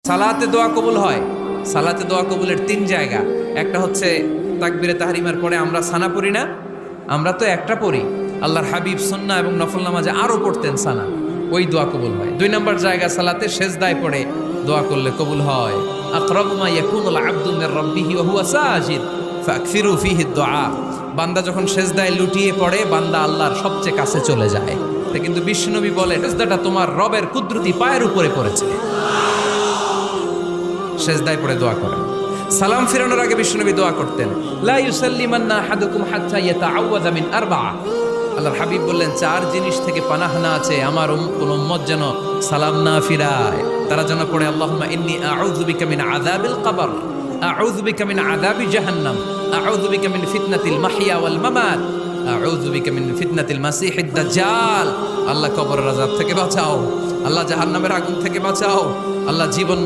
সালাতে দোয়া কবুল হয়। সালাতে দোয়া কবুলের 3 জায়গা। একটা হচ্ছে তাকবীরে তাহরিমার পরে আমরা সানা পড়ি না, আমরা তো একটা পড়ি। আল্লাহর হাবিব সুন্নাহ এবং নফল নামাজে আরো পড়তেন সানা, ওই দোয়া কবুল হয়। 2 নম্বর জায়গা সালাতে সেজদায় পড়ে দোয়া করলে কবুল হয়। আকরাবু মা ইয়াকুনুল আবদু মির রাব্বিহি ওয়া হুয়া সাজিদ ফাকসিরু ফিহি দুআ। বান্দা যখন সেজদায় লুটিয়ে পড়ে, বান্দা আল্লাহর সবচেয়ে কাছে চলে যায়। তা কিন্তু বিশ্বনবী বলে, সেজদাটা তোমার রবের কুদরতি পায়ের উপরে পড়েছে। সেজদায় পড়ে দোয়া করেন। সালাম ফিরানোর আগে বিশ্বনবী দোয়া করতেন, লা ইউসাল্লিমান্না আহাদুকুম হাত্তা ইয়াতাআওয়াযা মিন আরবা'a। আল্লাহর হাবিব বললেন, 4 জিনিস থেকে পানাহ না আছে আমার কোন উম্মত যেন সালাম না ফিরায়। তারা যেন পড়ে, আল্লাহুম্মা ইন্নী আউযু বিকা মিন আযাবিল কবর, আউযু বিকা মিন আযাবি জাহান্নাম, আউযু বিকা মিন ফিতনাতিল মাহইয়া ওয়াল মামাত, আউযু বিকা মিন ফিতনাতিল মাসিহিদ দাজ্জাল। আল্লাহ কবরের আযাব থেকে বাঁচাও, আল্লাহ জাহান্নামের আগুন থেকে বাঁচাও, আল্লাহ জীবন